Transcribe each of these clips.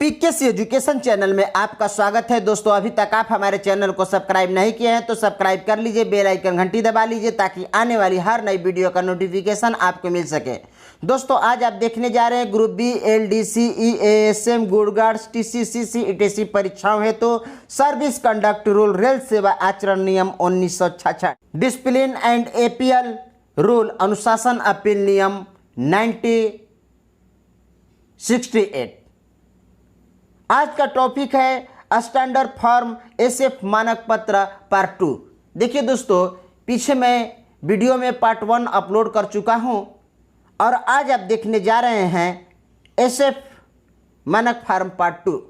PKC education channel में आपका स्वागत है। दोस्तों, अभी तक आप हमारे चैनल को सब्सक्राइब नहीं किए हैं तो सब्सक्राइब कर लीजिए, बेल आइकन घंटी दबा लीजिए ताकि आने वाली हर नई वीडियो का नोटिफिकेशन आपको मिल सके। दोस्तों, आज आप देखने जा रहे हैं group B LDC EASM goods guards TCCC ETC परीक्षाओं हेतु तो सर्विस कंडक्ट रूल रेल सेवा आचरण नियम 1966, डिसिप्लिन एंड APL रूल अनुशासन अपील नियम 1968। आज का टॉपिक है स्टैंडर्ड फॉर्म SF मानक पत्र पार्ट 2। देखिए दोस्तों, पीछे मैं वीडियो में पार्ट 1 अपलोड कर चुका हूं और आज आप देखने जा रहे हैं SF मानक form part 2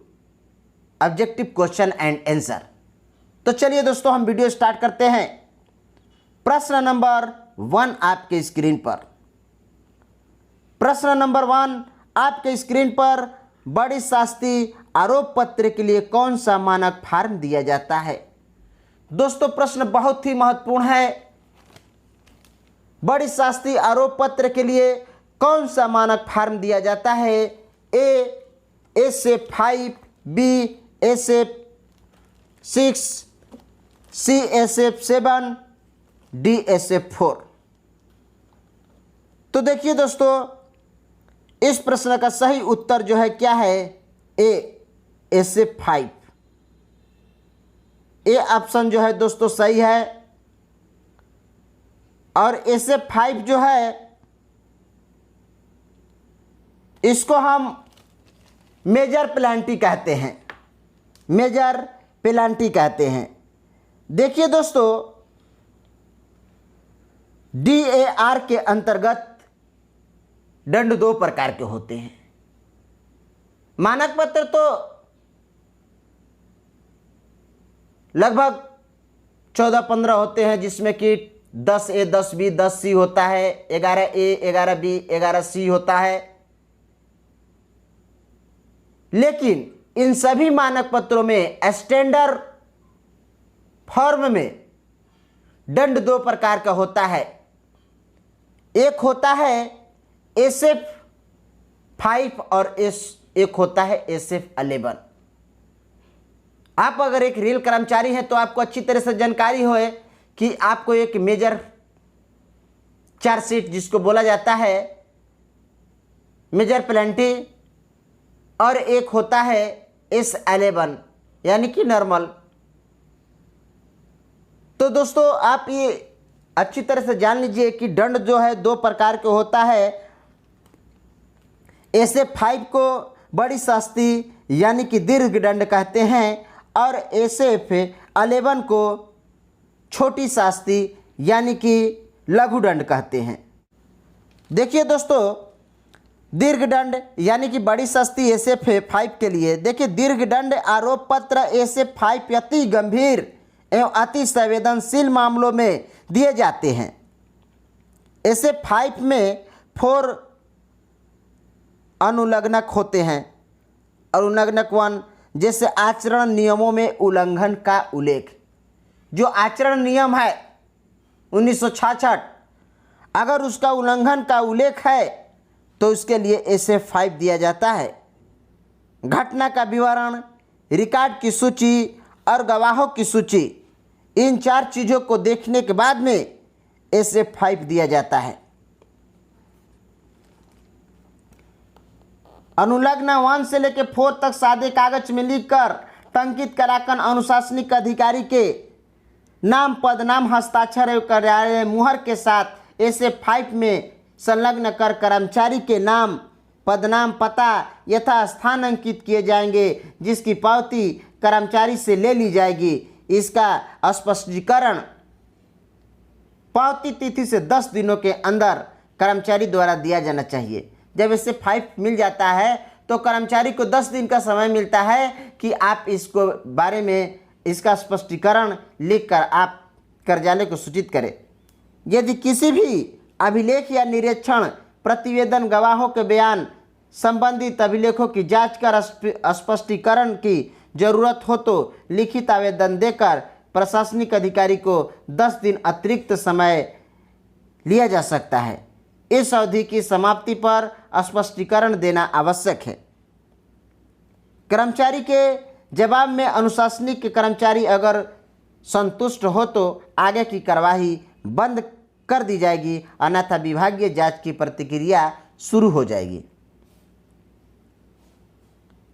objective question and answer. तो चलिए दोस्तों, हम वीडियो स्टार्ट करते हैं। प्रश्न नंबर 1 आपके स्क्रीन पर। प्रश्न नंबर 1 आपके स्क्रीन पर, बड़ी शास्ति आरोप पत्र के लिए कौन सा मानक फॉर्म दिया जाता है? दोस्तों, प्रश्न बहुत ही महत्वपूर्ण है। बड़ी शास्ति आरोप पत्र के लिए कौन सा मानक फॉर्म दिया जाता है? A SF5, B SF6, C SF7, D SF4। तो देखिए दोस्तों, इस प्रश्न का सही उत्तर जो है क्या है? A SF5। ए ऑप्शन जो है दोस्तों सही है। और SF5 जो है इसको हम मेजर पेनाल्टी कहते हैं। मेजर पेनाल्टी कहते हैं। देखिए दोस्तों, DAR के अंतर्गत दंड 2 प्रकार के होते हैं। मानक पत्र तो लगभग 14-15 होते हैं, जिसमें कि 10A 10B 10C होता है, 11A 11B 11C होता है। लेकिन इन सभी मानक पत्रों में स्टैंडर्ड फॉर्म में दंड 2 प्रकार का होता है। एक होता है SF5 और एक होता है SF11। आप अगर एक रेल कर्मचारी हैं तो आपको अच्छी तरह से जानकारी हो कि आपको एक मेजर चार्जशीट जिसको बोला जाता है मेजर पेनल्टी, और एक होता है S11 यानी कि नॉर्मल। तो दोस्तों, आप ये अच्छी तरह से जान लीजिए कि दंड जो है 2 प्रकार के होता है। SF5 को बड़ी शास्ति यानी कि दीर्घ दंड कहते हैं और SF11 को छोटी शास्ति यानी कि लघु दंड कहते हैं। देखिए दोस्तों, दीर्घ दंड यानी कि बड़ी शास्ति SF5 के लिए देखिए, दीर्घ दंड आरोप पत्र SF5 अति गंभीर एवं अति संवेदनशील मामलों में दिए जाते हैं। SF5 में 4 अनुलग्नक होते हैं। अनुलग्नक 1 जैसे आचरण नियमों में उल्लंघन का उल्लेख। जो आचरण नियम है 1966, अगर उसका उल्लंघन का उल्लेख है तो उसके लिए SF5 दिया जाता है। घटना का विवरण, रिकॉर्ड की सूची और गवाहों की सूची, इन 4 चीज़ों को देखने के बाद में SF5 दिया जाता है। अनुलग्न 1 से लेकर 4 तक सादे कागज में लिखकर टंकित कराकर अनुशासनिक अधिकारी के नाम, पद नाम, हस्ताक्षर एवं कार्यालय मुहर के साथ SF5 में संलग्न कर कर्मचारी के नाम, पदनाम, पता यथा स्थान अंकित किए जाएंगे, जिसकी पावती कर्मचारी से ले ली जाएगी। इसका स्पष्टीकरण पावती तिथि से 10 दिनों के अंदर कर्मचारी द्वारा दिया जाना चाहिए। जब SF5 मिल जाता है तो कर्मचारी को 10 दिन का समय मिलता है कि आप इसको बारे में इसका स्पष्टीकरण लिखकर आप कार्यालय को सूचित करें। यदि किसी भी अभिलेख या निरीक्षण, प्रतिवेदन, गवाहों के बयान, संबंधित अभिलेखों की जांच कर स्पष्टीकरण की जरूरत हो तो लिखित आवेदन देकर प्रशासनिक अधिकारी को 10 दिन अतिरिक्त समय लिया जा सकता है। इस अवधि की समाप्ति पर स्पष्टीकरण देना आवश्यक है। कर्मचारी के जवाब में अनुशासनिक कर्मचारी अगर संतुष्ट हो तो आगे की कार्यवाही बंद कर दी जाएगी, अन्यथा विभागीय जांच की प्रक्रिया शुरू हो जाएगी।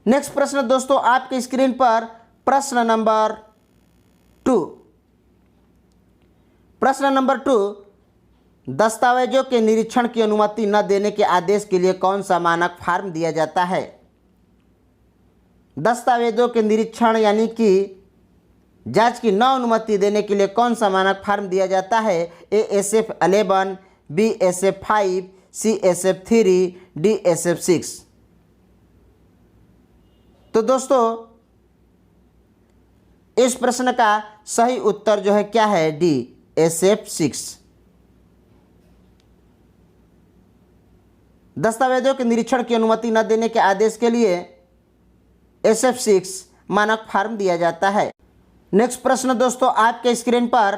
नेक्स्ट प्रश्न दोस्तों आपके स्क्रीन पर प्रश्न नंबर 2। प्रश्न नंबर 2, दस्तावेजों के निरीक्षण की अनुमति न देने के आदेश के लिए कौन सा मानक फॉर्म दिया जाता है? दस्तावेजों के निरीक्षण यानी कि जांच की न अनुमति देने के लिए कौन सा मानक फॉर्म दिया जाता है? ASF 11, BSF 5, CSF 3, DSF 6। तो दोस्तों इस प्रश्न का सही उत्तर जो है क्या है? DSF 6। दस्तावेजों के निरीक्षण की अनुमति न देने के आदेश के लिए SF 6 मानक फॉर्म दिया जाता है। नेक्स्ट प्रश्न दोस्तों आपके स्क्रीन पर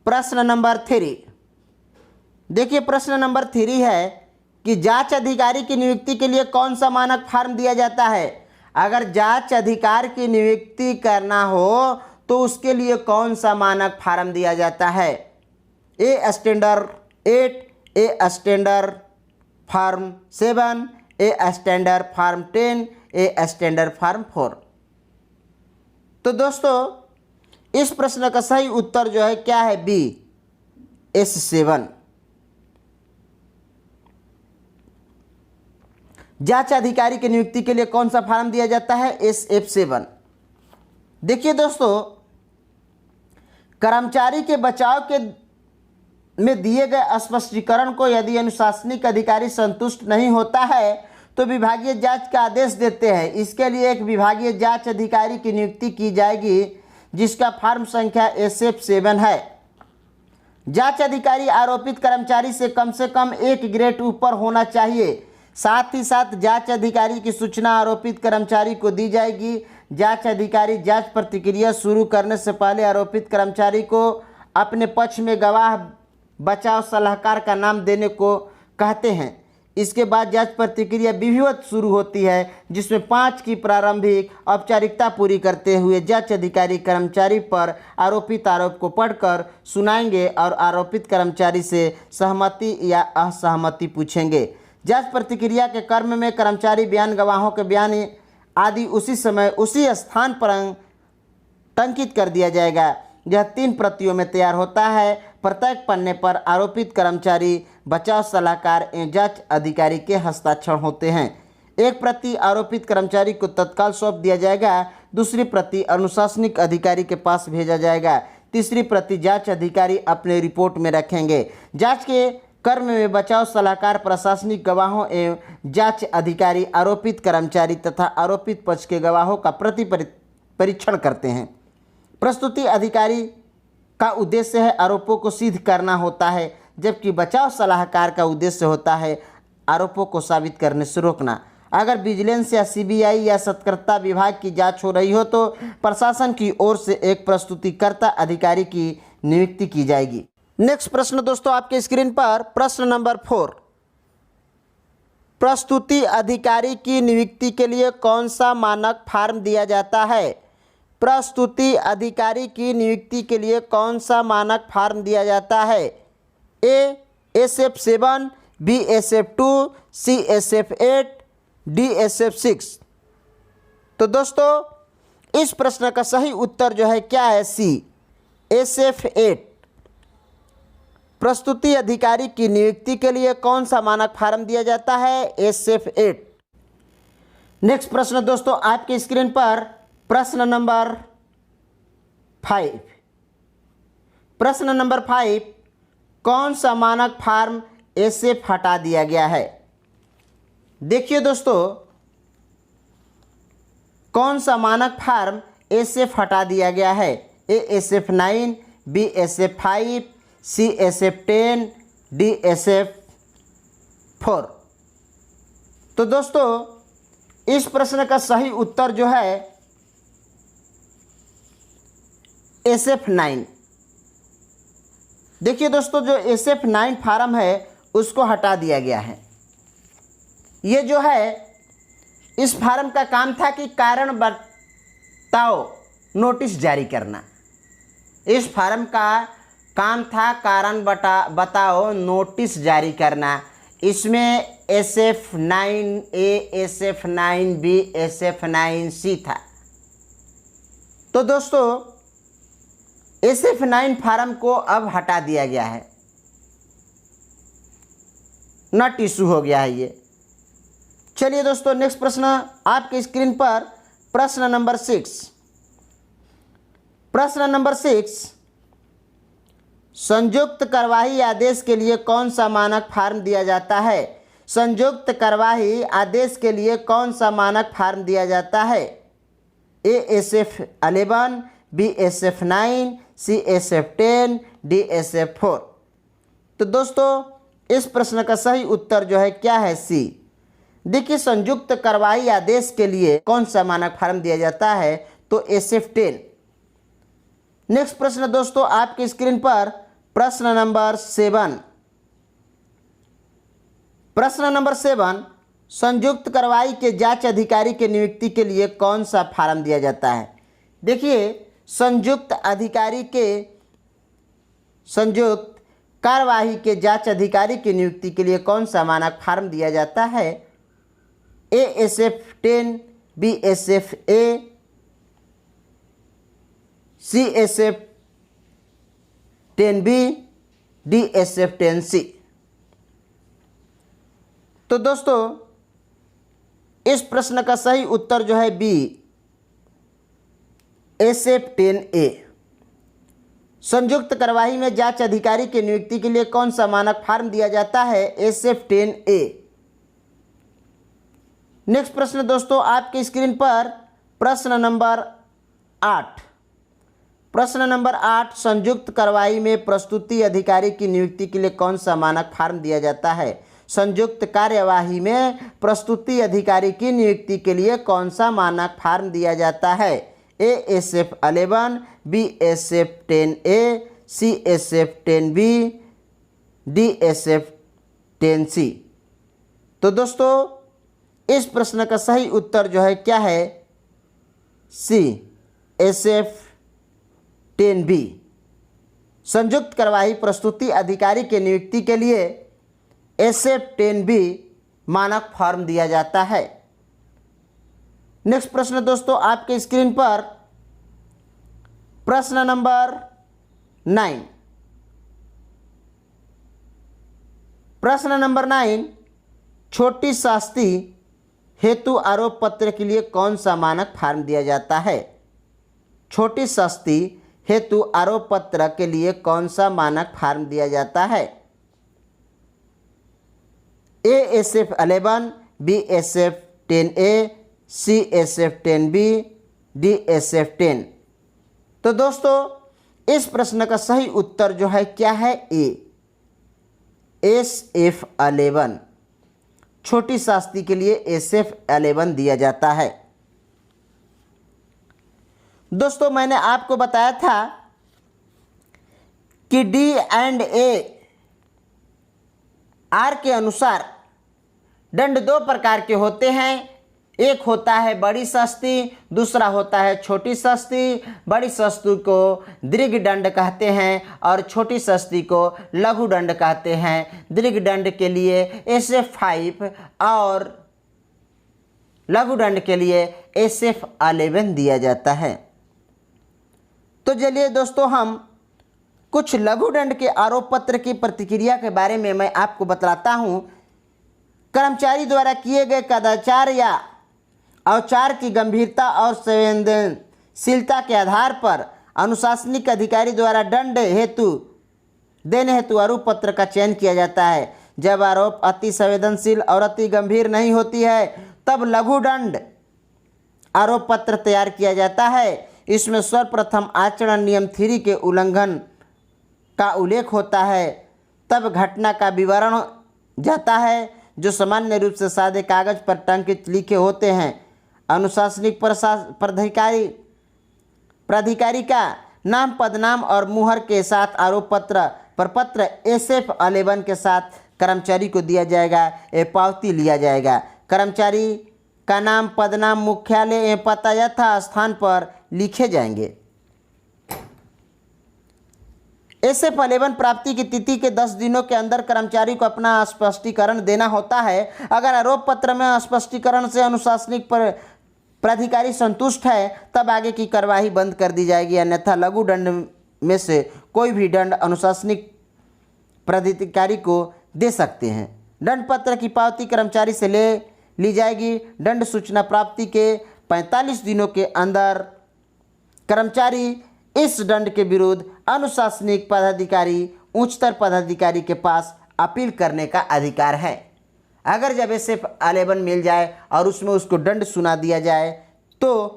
प्रश्न नंबर 3। देखिए प्रश्न नंबर 3 है कि जांच अधिकारी की नियुक्ति के लिए कौन सा मानक फॉर्म दिया जाता है? अगर जांच अधिकारी की नियुक्ति करना हो तो उसके लिए कौन सा मानक फॉर्म दिया जाता है? A standard 8, A standard form 7, A standard form 10, A standard form 4। तो दोस्तों इस प्रश्न का सही उत्तर जो है क्या है? B S7। जांच अधिकारी की नियुक्ति के लिए कौन सा फॉर्म दिया जाता है? SF7। देखिए दोस्तों कर्मचारी के बचाव के में दिए गए स्पष्टीकरण को यदि अनुशासनिक अधिकारी संतुष्ट नहीं होता है तो विभागीय जांच का आदेश देते हैं। इसके लिए एक विभागीय जांच अधिकारी की नियुक्ति की जाएगी जिसका फॉर्म संख्या SF7 है। जांच अधिकारी आरोपित कर्मचारी से कम 1 ग्रेड ऊपर होना चाहिए। साथ ही साथ जांच अधिकारी की सूचना आरोपित कर्मचारी को दी जाएगी। जांच अधिकारी जांच प्रक्रिया शुरू करने से पहले आरोपित कर्मचारी को अपने पक्ष में गवाह बचाव सलाहकार का नाम देने को कहते हैं। इसके बाद जांच प्रक्रिया विधिवत शुरू होती है जिसमें 5 की प्रारंभिक औपचारिकता पूरी करते हुए जांच अधिकारी कर्मचारी पर आरोपित आरोप को पढ़कर सुनाएंगे और आरोपित कर्मचारी से सहमति या असहमति पूछेंगे। जांच प्रक्रिया के क्रम में कर्मचारी बयान, गवाहों के बयान आदि उसी समय उसी स्थान पर टंकित कर दिया जाएगा। यह 3 प्रतियों में तैयार होता है। प्रत्येक पन्ने पर आरोपित कर्मचारी, बचाव सलाहकार एवं जांच अधिकारी के हस्ताक्षर होते हैं। एक प्रति आरोपित कर्मचारी को तत्काल सौंप दिया जाएगा, दूसरी प्रति अनुशासनिक अधिकारी के पास भेजा जाएगा, तीसरी प्रति जांच अधिकारी अपने रिपोर्ट में रखेंगे। जांच के क्रम में बचाव सलाहकार प्रशासनिक गवाहों एवं जांच अधिकारी आरोपित कर्मचारी तथा आरोपित पक्ष के गवाहों का परीक्षण करते हैं। प्रस्तुति अधिकारी का उद्देश्य है आरोपों को सिद्ध करना होता है, जबकि बचाव सलाहकार का उद्देश्य होता है आरोपों को साबित करने से रोकना। अगर विजिलेंस या CBI या सतर्कता विभाग की जांच हो रही हो तो प्रशासन की ओर से एक प्रस्तुतिकर्ता अधिकारी की नियुक्ति की जाएगी। नेक्स्ट प्रश्न दोस्तों आपके स्क्रीन पर प्रश्न नंबर 4। प्रस्तुति अधिकारी की नियुक्ति के लिए कौन सा मानक फॉर्म दिया जाता है? प्रस्तुति अधिकारी की नियुक्ति के लिए कौन सा मानक फॉर्म दिया जाता है? A SF7, B SF2, C SF8, D SF6। तो दोस्तों इस प्रश्न का सही उत्तर जो है क्या है? C SF8। प्रस्तुति अधिकारी की नियुक्ति के लिए कौन सा मानक फॉर्म दिया जाता है? SF8। नेक्स्ट प्रश्न दोस्तों आपके स्क्रीन पर प्रश्न नंबर 5। प्रश्न नंबर 5, कौन सा मानक फॉर्म SF हटा दिया गया है? देखिए दोस्तों कौन सा मानक फॉर्म SF हटा दिया गया है? A SF9, B SF5, C SF10, D SF4। तो दोस्तों इस प्रश्न का सही उत्तर जो है SF9। देखिए दोस्तों जो SF9 फॉर्म है उसको हटा दिया गया है। ये जो है इस फार्म का काम था कि कारण बताओ नोटिस जारी करना। इस फार्म का काम था कारण बताओ नोटिस जारी करना। इसमें SF9A, SF9B, SF9C था। तो दोस्तों SF9 फार्म को अब हटा दिया गया है, नॉट इशू हो गया है ये। चलिए दोस्तों नेक्स्ट प्रश्न आपके स्क्रीन पर, प्रश्न नंबर 6। प्रश्न नंबर 6, संयुक्त कार्यवाही आदेश के लिए कौन सा मानक फार्म दिया जाता है? संयुक्त कार्यवाही आदेश के लिए कौन सा मानक फार्म दिया जाता है? A SF11, B SF9, C SF10, D SF4। तो दोस्तों इस प्रश्न का सही उत्तर जो है क्या है? सी। देखिए संयुक्त कार्यवाही आदेश के लिए कौन सा मानक फार्म दिया जाता है? तो SF10। नेक्स्ट प्रश्न दोस्तों आपकी स्क्रीन पर, प्रश्न नंबर 7। प्रश्न नंबर 7, संयुक्त कार्यवाही के जांच अधिकारी के नियुक्ति के लिए कौन सा फार्म दिया जाता है? देखिए संयुक्त कार्यवाही के जांच अधिकारी की नियुक्ति के लिए कौन सा मानक फार्म दिया जाता है? A SF10, B SF-A, C SF10B, D SF10C। तो दोस्तों इस प्रश्न का सही उत्तर जो है बी, SF10A। संयुक्त कार्यवाही में जांच अधिकारी की नियुक्ति के लिए कौन सा मानक फार्म दिया जाता है? SF10A। नेक्स्ट प्रश्न दोस्तों आपकी स्क्रीन पर, प्रश्न नंबर 8। प्रश्न नंबर 8, संयुक्त कार्यवाही में प्रस्तुति अधिकारी की नियुक्ति के लिए कौन सा मानक फार्म दिया जाता है? संयुक्त कार्यवाही में प्रस्तुति अधिकारी की नियुक्ति के लिए कौन सा मानक फार्म दिया जाता है? A SF11, B SF10A, C SF10B, D SF10C। तो दोस्तों इस प्रश्न का सही उत्तर जो है क्या है? सी, SF10B। संयुक्त कार्यवाही प्रस्तुति अधिकारी के नियुक्ति के लिए SF10B मानक फॉर्म दिया जाता है। नेक्स्ट प्रश्न दोस्तों आपके स्क्रीन पर, प्रश्न नंबर 9। प्रश्न नंबर 9, छोटी शास्ति हेतु आरोप पत्र के लिए कौन सा मानक फार्म दिया जाता है? छोटी शास्ति हेतु आरोप पत्र के लिए कौन सा मानक फार्म दिया जाता है? A SF11, B SF10A, C SF10B, D SF10। तो दोस्तों इस प्रश्न का सही उत्तर जो है क्या है? A, SF11। छोटी शास्ति के लिए SF11 दिया जाता है। दोस्तों मैंने आपको बताया था कि D&AR के अनुसार दंड दो प्रकार के होते हैं। एक होता है बड़ी शास्ति, दूसरा होता है छोटी शास्ति। बड़ी शास्ति को दीर्घ दंड कहते हैं और छोटी शास्ति को लघु दंड कहते हैं। दीर्घ दंड के लिए SF5 और लघु दंड के लिए SF11 दिया जाता है। तो चलिए दोस्तों हम कुछ लघु दंड के आरोप पत्र की प्रतिक्रिया के बारे में मैं आपको बतलाता हूं। कर्मचारी द्वारा किए गए कदाचार या औचार की गंभीरता और संवेदनशीलता के आधार पर अनुशासनिक अधिकारी द्वारा दंड देने हेतु आरोप पत्र का चयन किया जाता है। जब आरोप अति संवेदनशील और अति गंभीर नहीं होती है तब लघु दंड आरोप पत्र तैयार किया जाता है। इसमें सर्वप्रथम आचरण नियम 3 के उल्लंघन का उल्लेख होता है। तब घटना का विवरण जाता है जो सामान्य रूप से सादे कागज पर टंकित लिखे होते हैं। अनुशासनिक प्राधिकारी का नाम, पदनाम और मुहर के साथ आरोप पत्र प्रपत्र SF11 के साथ कर्मचारी को दिया जाएगा। ये पावती लिया जाएगा। कर्मचारी का नाम, पदनाम, मुख्यालय एवं पता यथा स्थान पर लिखे जाएंगे। एसएफ 11 प्राप्ति की तिथि के 10 दिनों के अंदर कर्मचारी को अपना स्पष्टीकरण देना होता है। अगर आरोप पत्र में स्पष्टीकरण से अनुशासनिक प्राधिकारी संतुष्ट है तब आगे की कार्यवाही बंद कर दी जाएगी, अन्यथा लघु दंड में से कोई भी दंड अनुशासनिक प्राधिकारी को दे सकते हैं। दंड पत्र की पावती कर्मचारी से ले ली जाएगी। दंड सूचना प्राप्ति के 45 दिनों के अंदर कर्मचारी इस दंड के विरुद्ध अनुशासनिक पदाधिकारी, उच्चतर पदाधिकारी के पास अपील करने का अधिकार है। अगर जब एसएफ 11 मिल जाए और उसमें उसको दंड सुना दिया जाए तो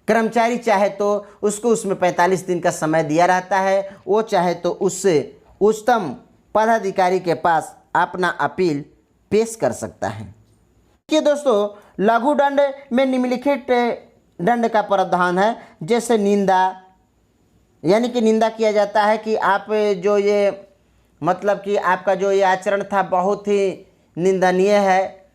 कर्मचारी चाहे तो उसको उसमें 45 दिन का समय दिया रहता है, वो चाहे तो उससे उच्चतम पदाधिकारी के पास अपना अपील पेश कर सकता है। देखिए दोस्तों, लघु दंड में निम्नलिखित दंड का प्रावधान है। जैसे निंदा, यानी कि निंदा किया जाता है कि आप जो ये मतलब कि आपका जो ये आचरण था बहुत ही निंदनीय है।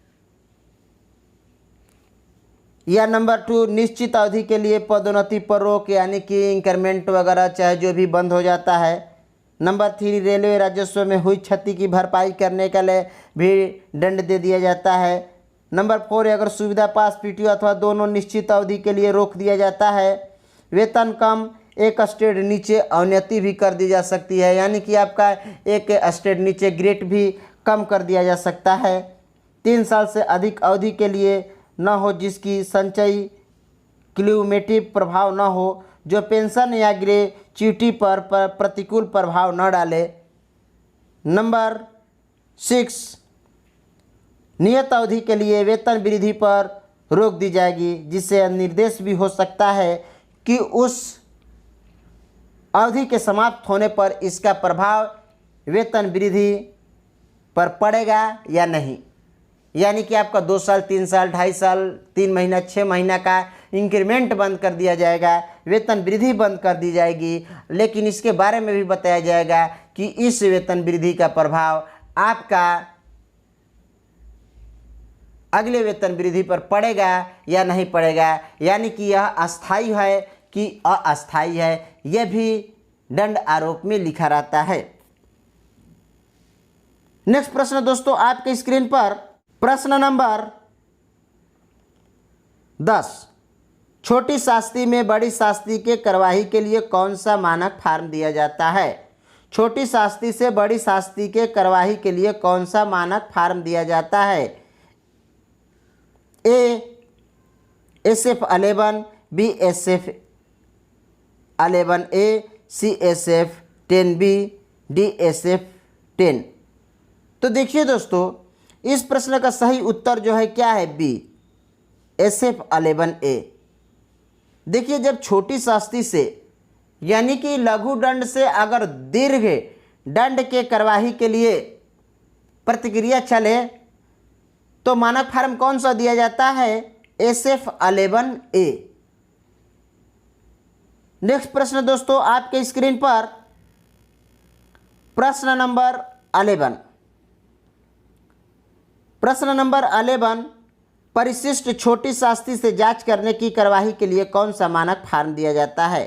या नंबर 2, निश्चित अवधि के लिए पदोन्नति पर रोक, यानी कि इंक्रीमेंट वगैरह चाहे जो भी बंद हो जाता है। नंबर 3, रेलवे राजस्व में हुई क्षति की भरपाई करने के लिए भी दंड दे दिया जाता है। नंबर 4, अगर सुविधा पास, पीटीओ अथवा दोनों निश्चित अवधि के लिए रोक दिया जाता है। वेतन कम, एक स्टेट नीचे अवनति भी कर दी जा सकती है, यानी कि आपका एक स्टेट नीचे ग्रेड भी कम कर दिया जा सकता है। 3 साल से अधिक अवधि के लिए न हो जिसकी संचयी क्यूमुलेटिव प्रभाव न हो, जो पेंशन या ग्रेच्युटी पर प्रतिकूल प्रभाव न डाले। नंबर 6, नियत अवधि के लिए वेतन वृद्धि पर रोक दी जाएगी, जिससे निर्देश भी हो सकता है कि उस अवधि के समाप्त होने पर इसका प्रभाव वेतन वृद्धि पर पड़ेगा या नहीं। यानी कि आपका 2 साल, 3 साल, 2.5 साल, 3 महीना, 6 महीना का इंक्रीमेंट बंद कर दिया जाएगा, वेतन वृद्धि बंद कर दी जाएगी। लेकिन इसके बारे में भी बताया जाएगा कि इस वेतन वृद्धि का प्रभाव आपका अगले वेतन वृद्धि पर पड़ेगा या नहीं पड़ेगा, यानी कि यह अस्थायी है कि अस्थायी है, यह भी दंड आरोप में लिखा रहता है। नेक्स्ट प्रश्न दोस्तों आपके स्क्रीन पर, प्रश्न नंबर 10, छोटी शास्ति में बड़ी शास्ति के कार्यवाही के लिए कौन सा मानक फार्म दिया जाता है? छोटी शास्ति से बड़ी शास्ति के कार्यवाही के लिए कौन सा मानक फार्म दिया जाता है? ए SF 11, B SF 11A, C SF 10B, D SF 10। तो देखिए दोस्तों, इस प्रश्न का सही उत्तर जो है क्या है? B, SF 11A। देखिए, जब छोटी शास्ति से यानी कि लघु दंड से अगर दीर्घ दंड के कार्यवाही के लिए प्रतिक्रिया चले तो मानक फार्म कौन सा दिया जाता है? SF 11A। नेक्स्ट प्रश्न दोस्तों आपके स्क्रीन पर, प्रश्न नंबर 11। प्रश्न नंबर 11, परिशिष्ट छोटी शास्ति से जांच करने की कार्यवाही के लिए कौन सा मानक फार्म दिया जाता है?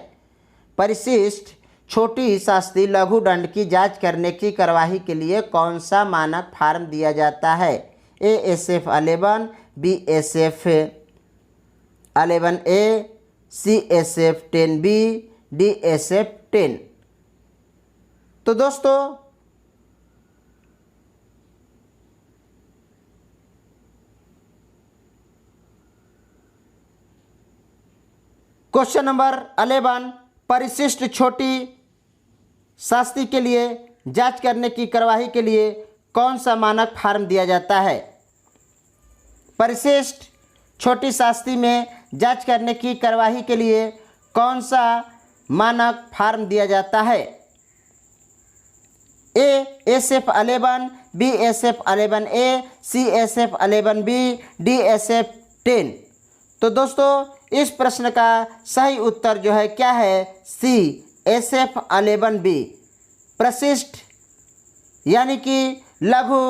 परिशिष्ट छोटी शास्ति लघु दंड की जांच करने की कार्यवाही के लिए कौन सा मानक फार्म दिया जाता है? A SF 11, B SF 11A, C SF 10B, D SF 10। तो दोस्तों क्वेश्चन नंबर 11, परिशिष्ट छोटी शास्ति के लिए जांच करने की कार्यवाही के लिए कौन सा मानक फार्म दिया जाता है? परिशिष्ट छोटी शास्ति में जांच करने की कार्यवाही के लिए कौन सा मानक फार्म दिया जाता है? A SF 11, B SF 11A, C SF 11B, D SF 10। तो दोस्तों इस प्रश्न का सही उत्तर जो है क्या है? C SF 11B। परिशिष्ट यानी कि लघु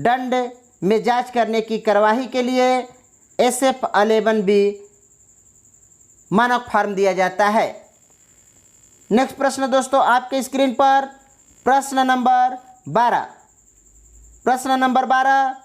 दंड में जांच करने की कार्यवाही के लिए SF11B मानक फार्म दिया जाता है। नेक्स्ट प्रश्न दोस्तों आपके स्क्रीन पर प्रश्न नंबर 12। प्रश्न नंबर 12,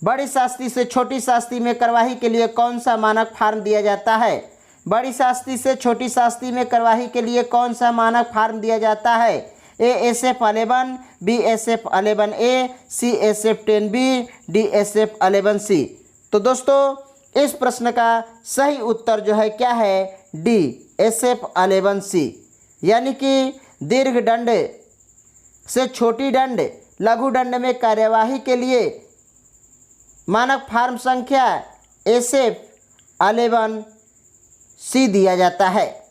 बड़ी शास्त्री से छोटी शास्त्री में कार्यवाही के लिए कौन सा मानक फार्म दिया जाता है? बड़ी शास्त्री से छोटी शास्त्री में कार्यवाही के लिए कौन सा मानक फार्म दिया जाता है? A SF11, B SF11A, C SF10B, D SF11C। तो दोस्तों इस प्रश्न का सही उत्तर जो है क्या है? D SF11C, यानी कि दीर्घ दंड से छोटी दंड लघु दंड में कार्यवाही के लिए मानक फार्म संख्या SF11C दिया जाता है।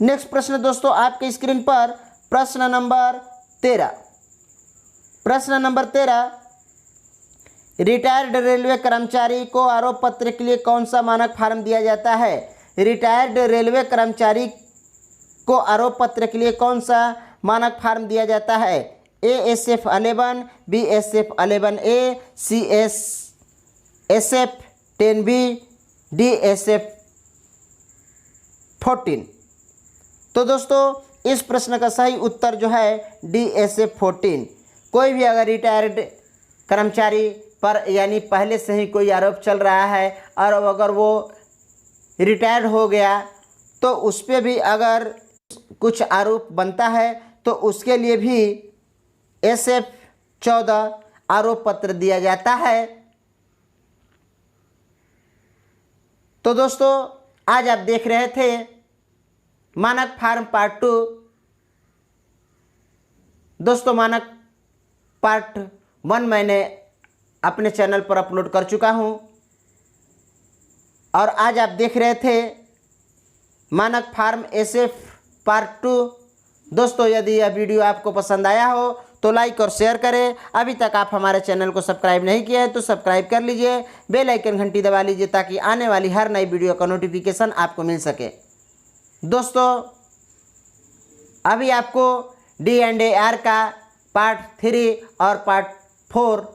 नेक्स्ट प्रश्न दोस्तों आपके स्क्रीन पर प्रश्न नंबर 13। प्रश्न नंबर 13, रिटायर्ड रेलवे कर्मचारी को आरोप पत्र के लिए कौन सा मानक फार्म दिया जाता है? रिटायर्ड रेलवे कर्मचारी को आरोप पत्र के लिए कौन सा मानक फार्म दिया जाता है? A SF11, B SF11A, C SF10B, D SF14। तो दोस्तों इस प्रश्न का सही उत्तर जो है D SF14। कोई भी अगर रिटायर्ड कर्मचारी पर यानी पहले से ही कोई आरोप चल रहा है और अगर वो रिटायर्ड हो गया तो उस पर भी अगर कुछ आरोप बनता है तो उसके लिए भी SF14 आरोप पत्र दिया जाता है। तो दोस्तों आज आप देख रहे थे मानक फार्म पार्ट 2। दोस्तों मानक पार्ट 1 मैंने अपने चैनल पर अपलोड कर चुका हूं और आज आप देख रहे थे मानक फार्म SF पार्ट 2। दोस्तों यदि यह वीडियो आपको पसंद आया हो तो लाइक और शेयर करें। अभी तक आप हमारे चैनल को सब्सक्राइब नहीं किए हैं तो सब्सक्राइब कर लीजिए, बेल आइकन घंटी दबा लीजिए ताकि आने वाली हर नई वीडियो का नोटिफिकेशन आपको मिल सके। दोस्तों अभी आपको D&AR का पार्ट 3 और पार्ट 4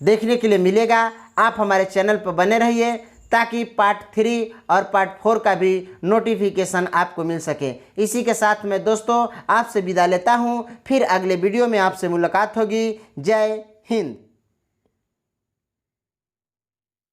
देखने के लिए मिलेगा। आप हमारे चैनल पर बने रहिए ताकि पार्ट 3 और पार्ट 4 का भी नोटिफिकेशन आपको मिल सके। इसी के साथ मैं दोस्तों आपसे विदा लेता हूं, फिर अगले वीडियो में आपसे मुलाकात होगी। जय हिंद।